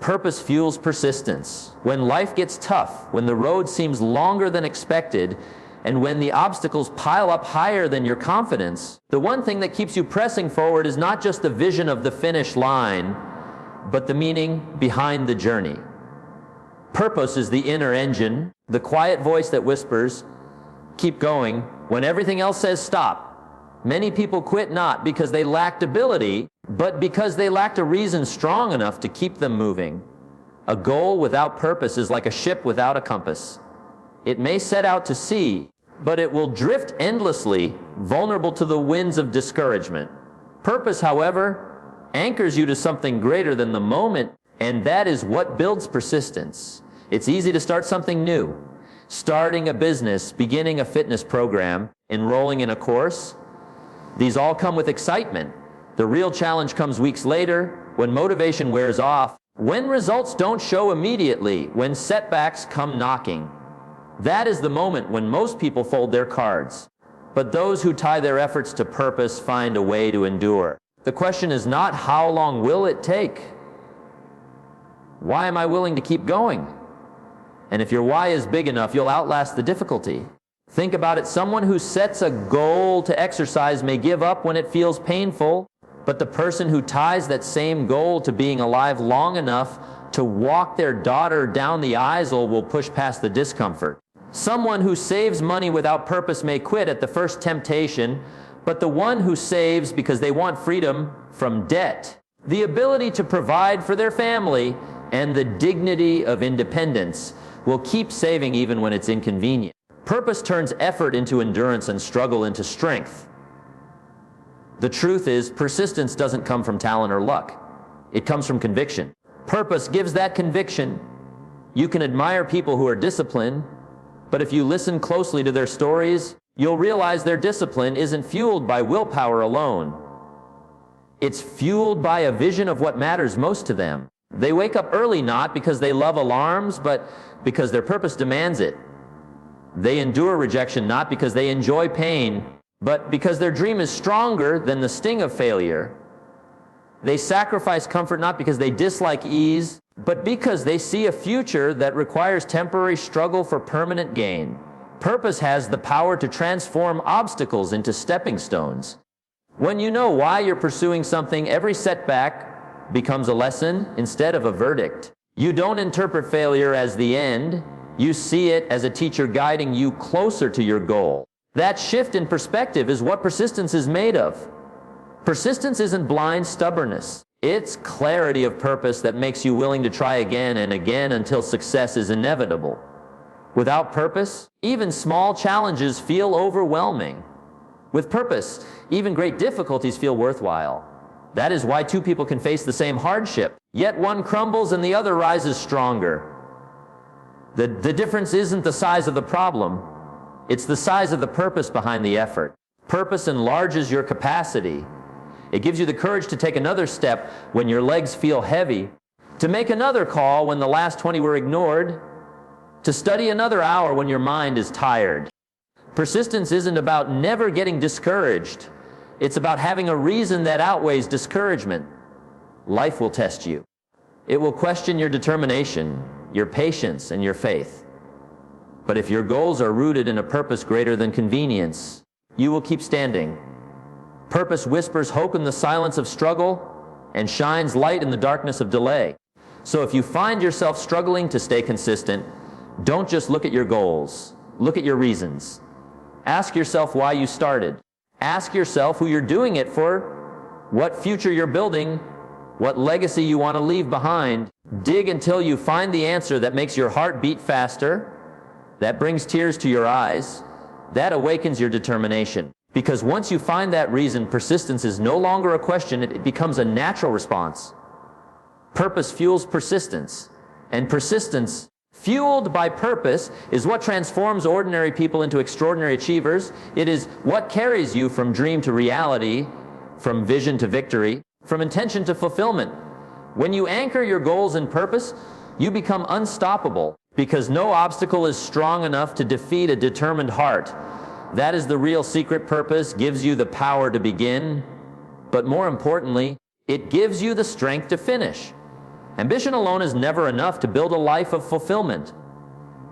Purpose fuels persistence. When life gets tough, when the road seems longer than expected, and when the obstacles pile up higher than your confidence, the one thing that keeps you pressing forward is not just the vision of the finish line, but the meaning behind the journey. Purpose is the inner engine, the quiet voice that whispers, "Keep going," when everything else says stop. Many people quit not because they lacked ability, but because they lacked a reason strong enough to keep them moving. A goal without purpose is like a ship without a compass. It may set out to sea, but it will drift endlessly, vulnerable to the winds of discouragement. Purpose, however, anchors you to something greater than the moment, and that is what builds persistence. It's easy to start something new. Starting a business, beginning a fitness program, enrolling in a course. These all come with excitement. The real challenge comes weeks later, when motivation wears off, when results don't show immediately, when setbacks come knocking. That is the moment when most people fold their cards. But those who tie their efforts to purpose find a way to endure. The question is not how long will it take? Why am I willing to keep going? And if your why is big enough, you'll outlast the difficulty. Think about it. Someone who sets a goal to exercise may give up when it feels painful, but the person who ties that same goal to being alive long enough to walk their daughter down the aisle will push past the discomfort. Someone who saves money without purpose may quit at the first temptation, but the one who saves because they want freedom from debt, the ability to provide for their family, and the dignity of independence will keep saving even when it's inconvenient. Purpose turns effort into endurance and struggle into strength. The truth is, persistence doesn't come from talent or luck. It comes from conviction. Purpose gives that conviction. You can admire people who are disciplined, but if you listen closely to their stories, you'll realize their discipline isn't fueled by willpower alone. It's fueled by a vision of what matters most to them. They wake up early not because they love alarms, but because their purpose demands it. They endure rejection not because they enjoy pain, but because their dream is stronger than the sting of failure. They sacrifice comfort not because they dislike ease, but because they see a future that requires temporary struggle for permanent gain. Purpose has the power to transform obstacles into stepping stones. When you know why you're pursuing something, every setback becomes a lesson instead of a verdict. You don't interpret failure as the end. You see it as a teacher guiding you closer to your goal. That shift in perspective is what persistence is made of. Persistence isn't blind stubbornness. It's clarity of purpose that makes you willing to try again and again until success is inevitable. Without purpose, even small challenges feel overwhelming. With purpose, even great difficulties feel worthwhile. That is why two people can face the same hardship, yet one crumbles and the other rises stronger. The difference isn't the size of the problem, it's the size of the purpose behind the effort. Purpose enlarges your capacity. It gives you the courage to take another step when your legs feel heavy, to make another call when the last 20 were ignored, to study another hour when your mind is tired. Persistence isn't about never getting discouraged. It's about having a reason that outweighs discouragement. Life will test you. It will question your determination, your patience, and your faith. But if your goals are rooted in a purpose greater than convenience, you will keep standing. Purpose whispers hope in the silence of struggle and shines light in the darkness of delay. So if you find yourself struggling to stay consistent, don't just look at your goals. Look at your reasons. Ask yourself why you started. Ask yourself who you're doing it for, what future you're building, what legacy you want to leave behind. Dig until you find the answer that makes your heart beat faster, that brings tears to your eyes, that awakens your determination. Because once you find that reason, persistence is no longer a question, it becomes a natural response. Purpose fuels persistence, and persistence fueled by purpose is what transforms ordinary people into extraordinary achievers. It is what carries you from dream to reality, from vision to victory, from intention to fulfillment. When you anchor your goals in purpose, you become unstoppable, because no obstacle is strong enough to defeat a determined heart. That is the real secret. Purpose gives you the power to begin, but more importantly, it gives you the strength to finish. Ambition alone is never enough to build a life of fulfillment.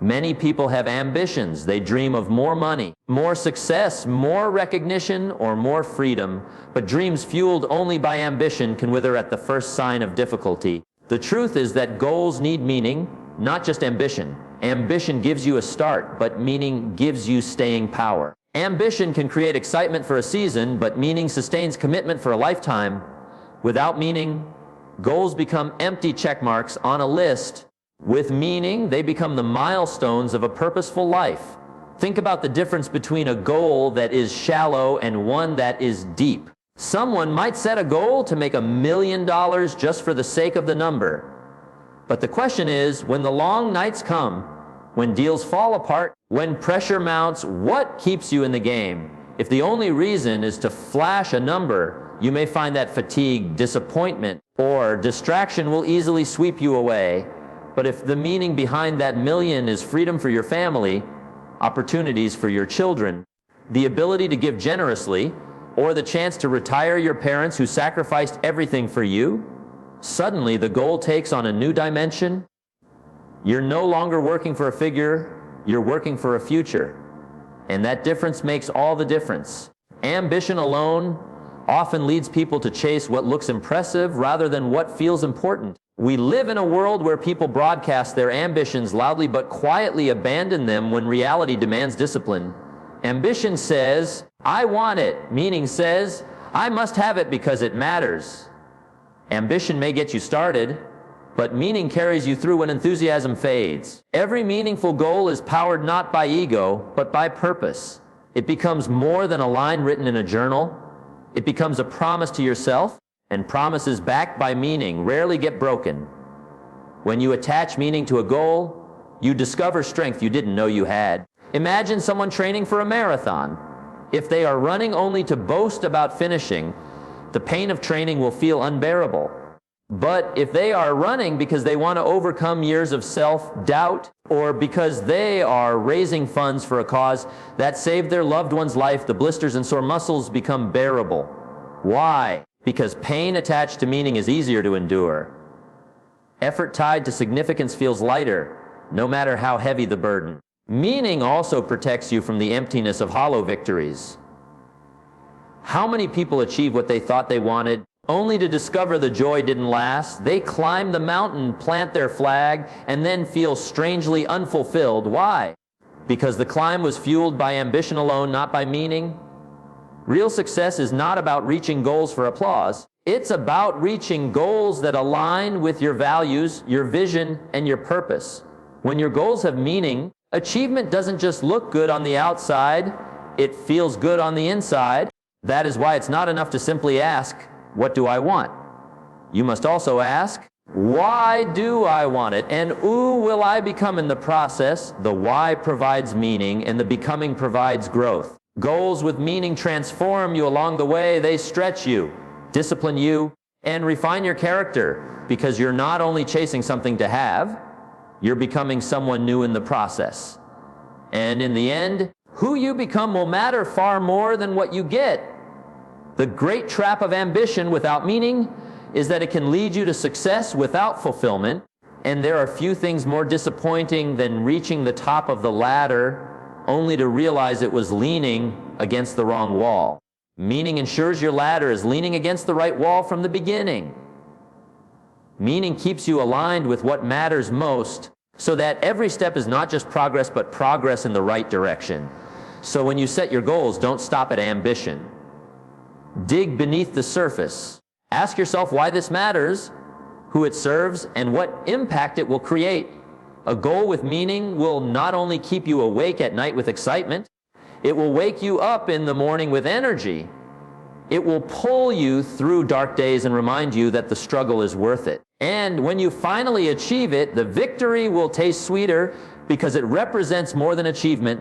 Many people have ambitions. They dream of more money, more success, more recognition, or more freedom. But dreams fueled only by ambition can wither at the first sign of difficulty. The truth is that goals need meaning, not just ambition. Ambition gives you a start, but meaning gives you staying power. Ambition can create excitement for a season, but meaning sustains commitment for a lifetime. Without meaning, goals become empty check marks on a list. With meaning, they become the milestones of a purposeful life. Think about the difference between a goal that is shallow and one that is deep. Someone might set a goal to make $1 million just for the sake of the number. But the question is, when the long nights come, when deals fall apart, when pressure mounts, what keeps you in the game? If the only reason is to flash a number, you may find that fatigue, disappointment, or distraction will easily sweep you away. But if the meaning behind that million is freedom for your family, opportunities for your children, the ability to give generously, or the chance to retire your parents who sacrificed everything for you, suddenly the goal takes on a new dimension. You're no longer working for a figure, you're working for a future. And that difference makes all the difference. Ambition alone often leads people to chase what looks impressive rather than what feels important. We live in a world where people broadcast their ambitions loudly but quietly abandon them when reality demands discipline. Ambition says, I want it. Meaning says, I must have it because it matters. Ambition may get you started, but meaning carries you through when enthusiasm fades. Every meaningful goal is powered not by ego, but by purpose. It becomes more than a line written in a journal. It becomes a promise to yourself, and promises backed by meaning rarely get broken. When you attach meaning to a goal, you discover strength you didn't know you had. Imagine someone training for a marathon. If they are running only to boast about finishing, the pain of training will feel unbearable. But if they are running because they want to overcome years of self-doubt, or because they are raising funds for a cause that saved their loved one's life, the blisters and sore muscles become bearable. Why? Because pain attached to meaning is easier to endure. Effort tied to significance feels lighter, no matter how heavy the burden. Meaning also protects you from the emptiness of hollow victories. How many people achieve what they thought they wanted, only to discover the joy didn't last? They climb the mountain, plant their flag, and then feel strangely unfulfilled. Why? Because the climb was fueled by ambition alone, not by meaning. Real success is not about reaching goals for applause. It's about reaching goals that align with your values, your vision, and your purpose. When your goals have meaning, achievement doesn't just look good on the outside, it feels good on the inside. That is why it's not enough to simply ask, what do I want? You must also ask, why do I want it? And who will I become in the process? The why provides meaning, and the becoming provides growth. Goals with meaning transform you along the way. They stretch you, discipline you, and refine your character, because you're not only chasing something to have, you're becoming someone new in the process. And in the end, who you become will matter far more than what you get. The great trap of ambition without meaning is that it can lead you to success without fulfillment, and there are few things more disappointing than reaching the top of the ladder only to realize it was leaning against the wrong wall. Meaning ensures your ladder is leaning against the right wall from the beginning. Meaning keeps you aligned with what matters most, so that every step is not just progress, but progress in the right direction. So when you set your goals, don't stop at ambition. Dig beneath the surface. Ask yourself why this matters, who it serves, and what impact it will create. A goal with meaning will not only keep you awake at night with excitement, it will wake you up in the morning with energy. It will pull you through dark days and remind you that the struggle is worth it. And when you finally achieve it, the victory will taste sweeter because it represents more than achievement.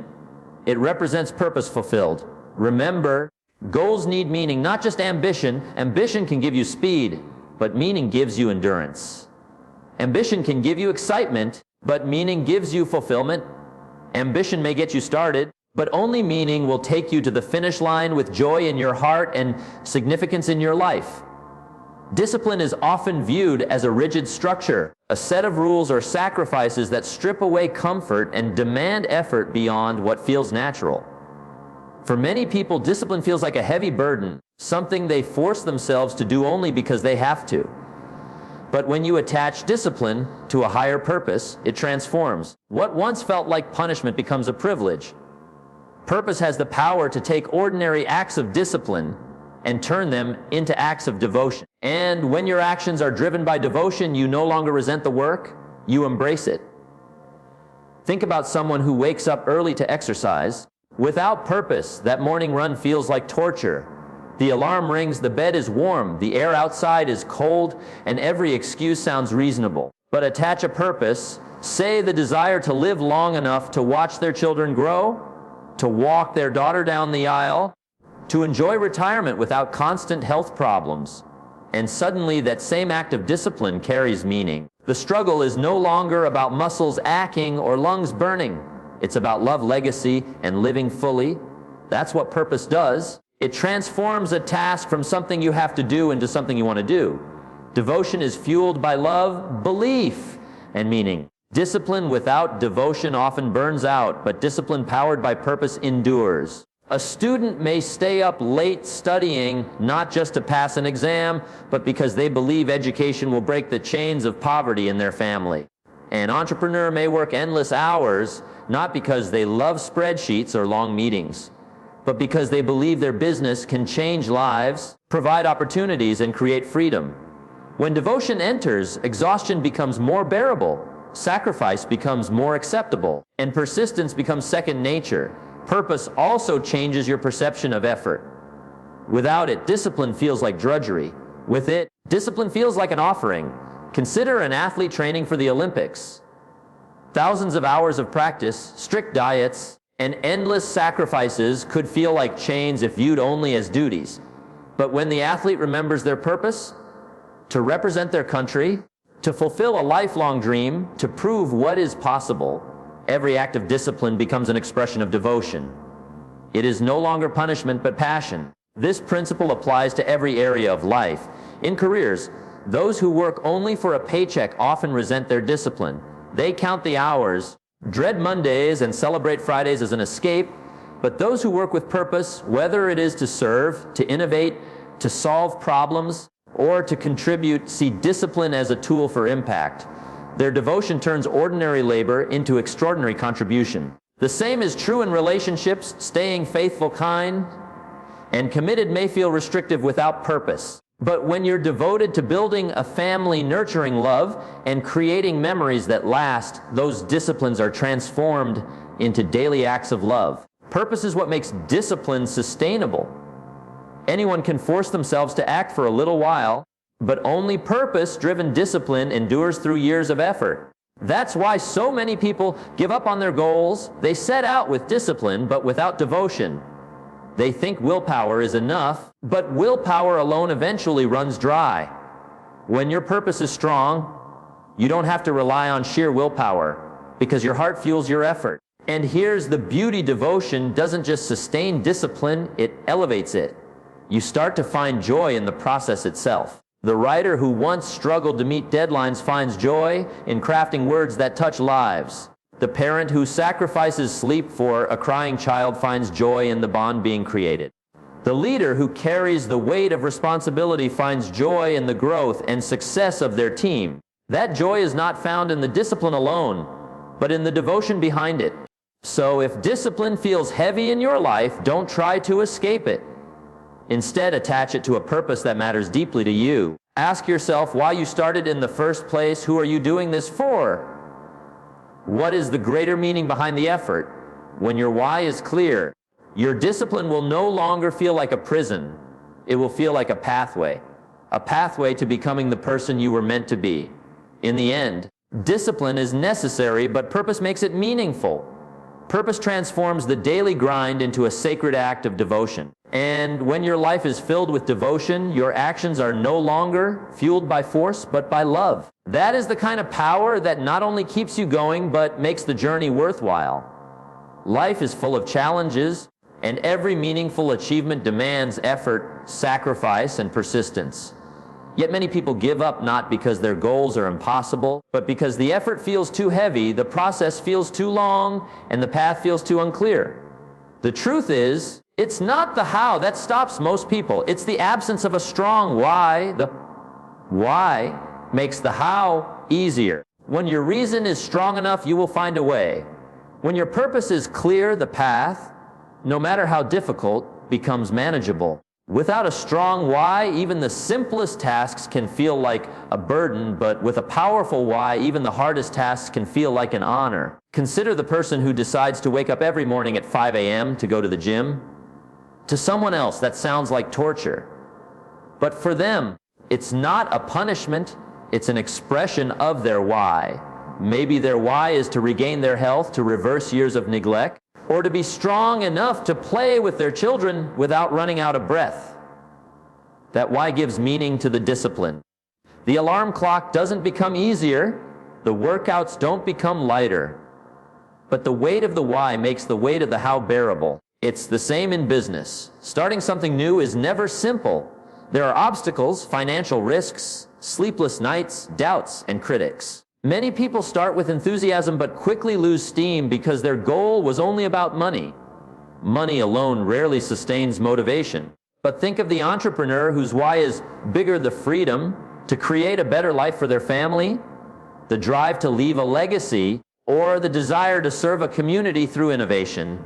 It represents purpose fulfilled. Remember, goals need meaning, not just ambition. Ambition can give you speed, but meaning gives you endurance. Ambition can give you excitement, but meaning gives you fulfillment. Ambition may get you started, but only meaning will take you to the finish line with joy in your heart and significance in your life. Discipline is often viewed as a rigid structure, a set of rules or sacrifices that strip away comfort and demand effort beyond what feels natural. For many people, discipline feels like a heavy burden, something they force themselves to do only because they have to. But when you attach discipline to a higher purpose, it transforms. What once felt like punishment becomes a privilege. Purpose has the power to take ordinary acts of discipline and turn them into acts of devotion. And when your actions are driven by devotion, you no longer resent the work, you embrace it. Think about someone who wakes up early to exercise. Without purpose, that morning run feels like torture. The alarm rings, the bed is warm, the air outside is cold, and every excuse sounds reasonable. But attach a purpose, say the desire to live long enough to watch their children grow, to walk their daughter down the aisle, to enjoy retirement without constant health problems. And suddenly that same act of discipline carries meaning. The struggle is no longer about muscles aching or lungs burning. It's about love, legacy, and living fully. That's what purpose does. It transforms a task from something you have to do into something you want to do. Devotion is fueled by love, belief, and meaning. Discipline without devotion often burns out, but discipline powered by purpose endures. A student may stay up late studying, not just to pass an exam, but because they believe education will break the chains of poverty in their family. An entrepreneur may work endless hours, not because they love spreadsheets or long meetings, but because they believe their business can change lives, provide opportunities, and create freedom. When devotion enters, exhaustion becomes more bearable, sacrifice becomes more acceptable, and persistence becomes second nature. Purpose also changes your perception of effort. Without it, discipline feels like drudgery. With it, discipline feels like an offering. Consider an athlete training for the Olympics. Thousands of hours of practice, strict diets, and endless sacrifices could feel like chains if viewed only as duties. But when the athlete remembers their purpose, to represent their country, to fulfill a lifelong dream, to prove what is possible, every act of discipline becomes an expression of devotion. It is no longer punishment but passion. This principle applies to every area of life. In careers, those who work only for a paycheck often resent their discipline. They count the hours, dread Mondays, and celebrate Fridays as an escape. But those who work with purpose, whether it is to serve, to innovate, to solve problems, or to contribute, see discipline as a tool for impact. Their devotion turns ordinary labor into extraordinary contribution. The same is true in relationships. Staying faithful, kind, and committed may feel restrictive without purpose. But when you're devoted to building a family, nurturing love, and creating memories that last, those disciplines are transformed into daily acts of love. Purpose is what makes discipline sustainable. Anyone can force themselves to act for a little while, but only purpose-driven discipline endures through years of effort. That's why so many people give up on their goals. They set out with discipline, but without devotion. They think willpower is enough, but willpower alone eventually runs dry. When your purpose is strong, you don't have to rely on sheer willpower, because your heart fuels your effort. And here's the beauty: devotion doesn't just sustain discipline, it elevates it. You start to find joy in the process itself. The writer who once struggled to meet deadlines finds joy in crafting words that touch lives. The parent who sacrifices sleep for a crying child finds joy in the bond being created. The leader who carries the weight of responsibility finds joy in the growth and success of their team. That joy is not found in the discipline alone, but in the devotion behind it. So if discipline feels heavy in your life, don't try to escape it. Instead, attach it to a purpose that matters deeply to you. Ask yourself why you started in the first place. Who are you doing this for? What is the greater meaning behind the effort? When your why is clear, your discipline will no longer feel like a prison. It will feel like a pathway to becoming the person you were meant to be. In the end, discipline is necessary, but purpose makes it meaningful. Purpose transforms the daily grind into a sacred act of devotion. And when your life is filled with devotion, your actions are no longer fueled by force, but by love. That is the kind of power that not only keeps you going, but makes the journey worthwhile. Life is full of challenges, and every meaningful achievement demands effort, sacrifice, and persistence. Yet many people give up not because their goals are impossible, but because the effort feels too heavy, the process feels too long, and the path feels too unclear. The truth is, it's not the how that stops most people. It's the absence of a strong why. The why makes the how easier. When your reason is strong enough, you will find a way. When your purpose is clear, the path, no matter how difficult, becomes manageable. Without a strong why, even the simplest tasks can feel like a burden, but with a powerful why, even the hardest tasks can feel like an honor. Consider the person who decides to wake up every morning at 5 a.m. to go to the gym. To someone else, that sounds like torture. But for them, it's not a punishment, it's an expression of their why. Maybe their why is to regain their health, to reverse years of neglect, or to be strong enough to play with their children without running out of breath. That why gives meaning to the discipline. The alarm clock doesn't become easier, the workouts don't become lighter. But the weight of the why makes the weight of the how bearable. It's the same in business. Starting something new is never simple. There are obstacles, financial risks, sleepless nights, doubts, and critics. Many people start with enthusiasm but quickly lose steam because their goal was only about money. Money alone rarely sustains motivation. But think of the entrepreneur whose why is bigger: the freedom to create a better life for their family, the drive to leave a legacy, or the desire to serve a community through innovation.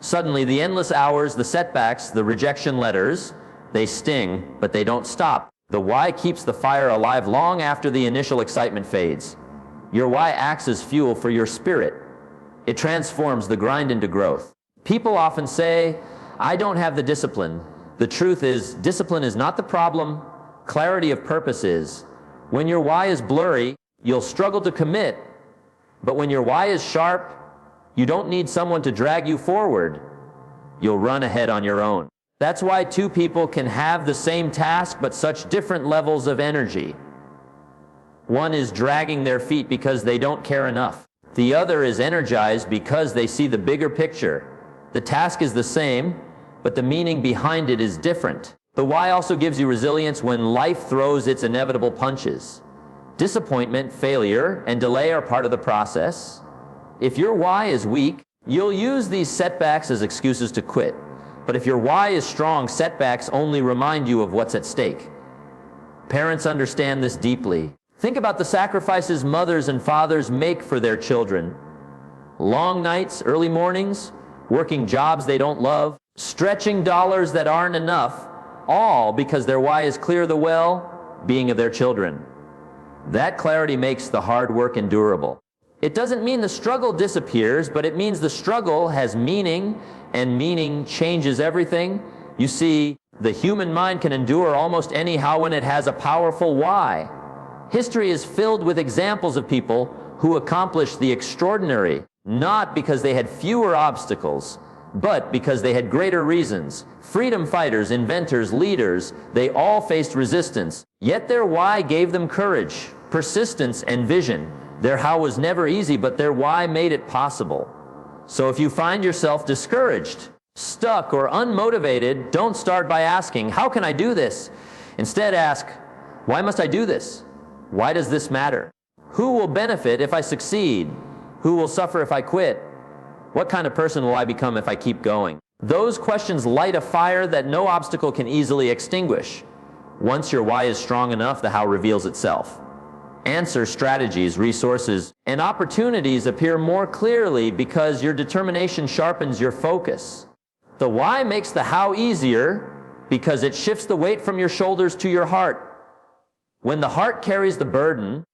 Suddenly, the endless hours, the setbacks, the rejection letters, they sting, but they don't stop. The why keeps the fire alive long after the initial excitement fades. Your why acts as fuel for your spirit. It transforms the grind into growth. People often say, "I don't have the discipline." The truth is, discipline is not the problem. Clarity of purpose is. When your why is blurry, you'll struggle to commit. But when your why is sharp, you don't need someone to drag you forward. You'll run ahead on your own. That's why two people can have the same task but such different levels of energy. One is dragging their feet because they don't care enough. The other is energized because they see the bigger picture. The task is the same, but the meaning behind it is different. The why also gives you resilience when life throws its inevitable punches. Disappointment, failure, and delay are part of the process. If your why is weak, you'll use these setbacks as excuses to quit. But if your why is strong, setbacks only remind you of what's at stake. Parents understand this deeply. Think about the sacrifices mothers and fathers make for their children. Long nights, early mornings, working jobs they don't love, stretching dollars that aren't enough, all because their why is clear: the well-being of their children. That clarity makes the hard work endurable. It doesn't mean the struggle disappears, but it means the struggle has meaning, and meaning changes everything. You see, the human mind can endure almost anyhow when it has a powerful why. History is filled with examples of people who accomplished the extraordinary, not because they had fewer obstacles, but because they had greater reasons. Freedom fighters, inventors, leaders, they all faced resistance, yet their why gave them courage, persistence, and vision. Their how was never easy, but their why made it possible. So if you find yourself discouraged, stuck, or unmotivated, don't start by asking, "How can I do this?" Instead ask, "Why must I do this? Why does this matter? Who will benefit if I succeed? Who will suffer if I quit? What kind of person will I become if I keep going?" Those questions light a fire that no obstacle can easily extinguish. Once your why is strong enough, the how reveals itself. Answers, strategies, resources, and opportunities appear more clearly because your determination sharpens your focus. The why makes the how easier because it shifts the weight from your shoulders to your heart. When the heart carries the burden,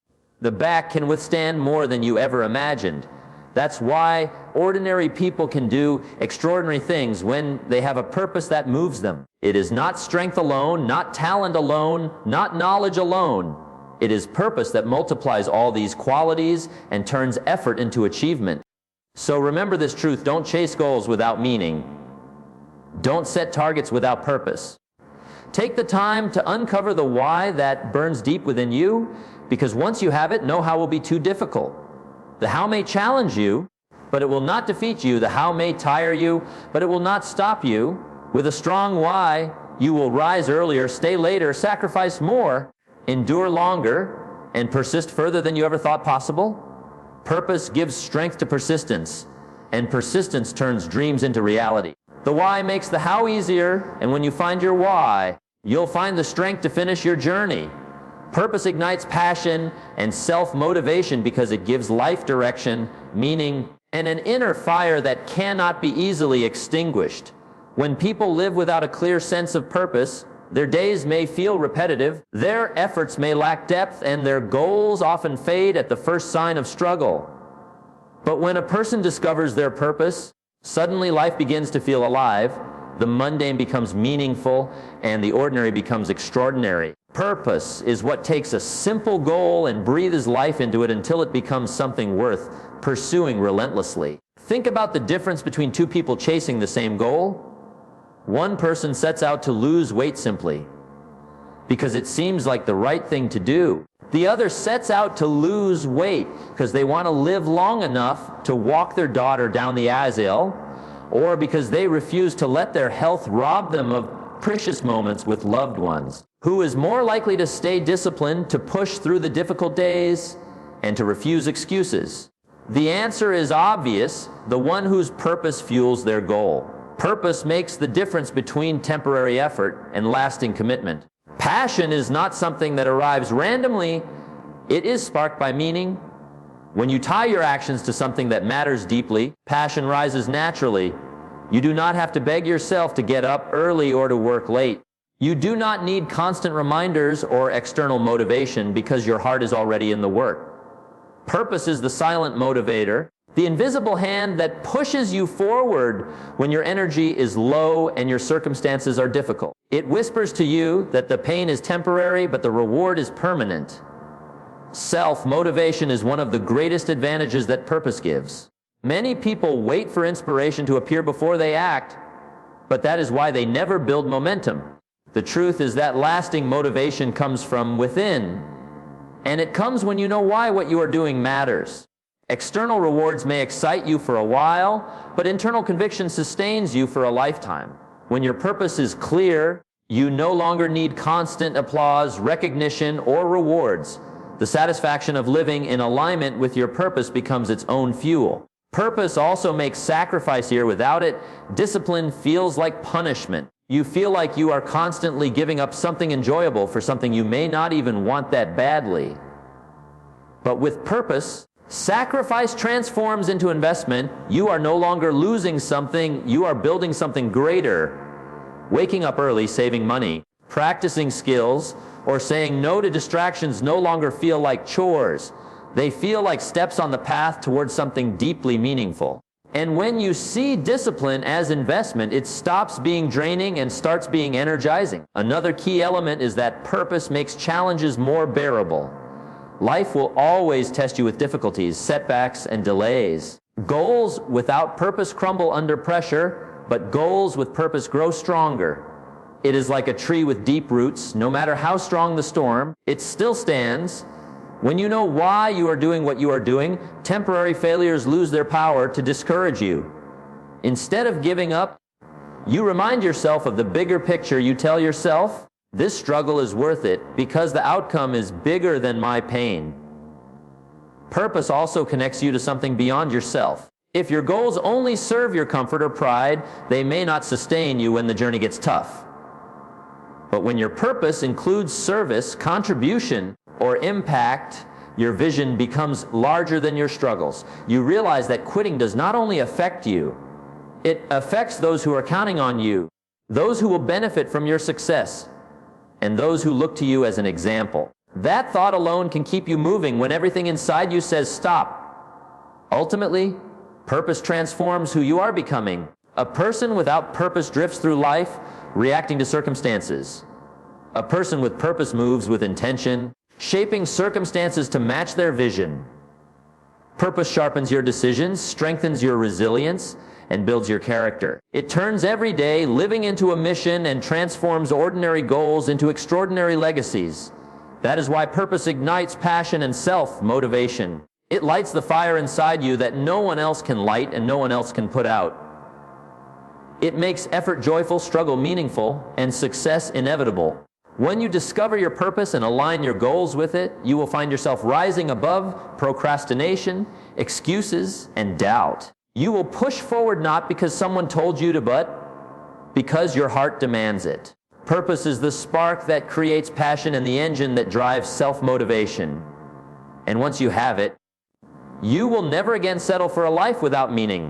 the back can withstand more than you ever imagined. That's why ordinary people can do extraordinary things when they have a purpose that moves them. It is not strength alone, not talent alone, not knowledge alone. It is purpose that multiplies all these qualities and turns effort into achievement. So remember this truth: don't chase goals without meaning. Don't set targets without purpose. Take the time to uncover the why that burns deep within you, because once you have it, no how will be too difficult. The how may challenge you, but it will not defeat you. The how may tire you, but it will not stop you. With a strong why, You will rise earlier, stay later, sacrifice more, endure longer, and persist further than you ever thought possible. Purpose gives strength to persistence, and persistence turns dreams into reality. The why makes the how easier, and when you find your why, you'll find the strength to finish your journey. Purpose ignites passion and self-motivation because it gives life direction, meaning, and an inner fire that cannot be easily extinguished. When people live without a clear sense of purpose, their days may feel repetitive, their efforts may lack depth, and their goals often fade at the first sign of struggle. But when a person discovers their purpose, suddenly life begins to feel alive, the mundane becomes meaningful, and the ordinary becomes extraordinary. Purpose is what takes a simple goal and breathes life into it until it becomes something worth pursuing relentlessly. Think about the difference between two people chasing the same goal. One person sets out to lose weight simply because it seems like the right thing to do. The other sets out to lose weight because they want to live long enough to walk their daughter down the aisle, or because they refuse to let their health rob them of precious moments with loved ones. Who is more likely to stay disciplined, to push through the difficult days, and to refuse excuses? The answer is obvious: the one whose purpose fuels their goal. Purpose makes the difference between temporary effort and lasting commitment. Passion is not something that arrives randomly. It is sparked by meaning. When you tie your actions to something that matters deeply, passion rises naturally. You do not have to beg yourself to get up early or to work late. You do not need constant reminders or external motivation because your heart is already in the work. Purpose is the silent motivator, the invisible hand that pushes you forward when your energy is low and your circumstances are difficult. It whispers to you that the pain is temporary, but the reward is permanent. Self-motivation is one of the greatest advantages that purpose gives. Many people wait for inspiration to appear before they act, but that is why they never build momentum. The truth is that lasting motivation comes from within, and it comes when you know why what you are doing matters. External rewards may excite you for a while, but internal conviction sustains you for a lifetime. When your purpose is clear, you no longer need constant applause, recognition, or rewards. The satisfaction of living in alignment with your purpose becomes its own fuel. Purpose also makes sacrifice here. Without it, discipline feels like punishment. You feel like you are constantly giving up something enjoyable for something you may not even want that badly. But with purpose, sacrifice transforms into investment. You are no longer losing something, you are building something greater. Waking up early, saving money, practicing skills, or saying no to distractions no longer feel like chores. They feel like steps on the path towards something deeply meaningful. And when you see discipline as investment, it stops being draining and starts being energizing. Another key element is that purpose makes challenges more bearable. Life will always test you with difficulties, setbacks, and delays. Goals without purpose crumble under pressure, but goals with purpose grow stronger. It is like a tree with deep roots. No matter how strong the storm, it still stands. When you know why you are doing what you are doing, temporary failures lose their power to discourage you. Instead of giving up, you remind yourself of the bigger picture. You tell yourself, this struggle is worth it because the outcome is bigger than my pain. Purpose also connects you to something beyond yourself. If your goals only serve your comfort or pride, they may not sustain you when the journey gets tough. But when your purpose includes service, contribution, or impact, your vision becomes larger than your struggles. You realize that quitting does not only affect you, it affects those who are counting on you, those who will benefit from your success, and those who look to you as an example. That thought alone can keep you moving when everything inside you says stop. Ultimately, purpose transforms who you are becoming. A person without purpose drifts through life, reacting to circumstances. A person with purpose moves with intention, shaping circumstances to match their vision. Purpose sharpens your decisions, strengthens your resilience, and builds your character. It turns every day living into a mission and transforms ordinary goals into extraordinary legacies. That is why purpose ignites passion and self-motivation. It lights the fire inside you that no one else can light and no one else can put out. It makes effort joyful, struggle meaningful, and success inevitable. When you discover your purpose and align your goals with it, you will find yourself rising above procrastination, excuses, and doubt. You will push forward not because someone told you to, but because your heart demands it. Purpose is the spark that creates passion and the engine that drives self-motivation. And once you have it, you will never again settle for a life without meaning.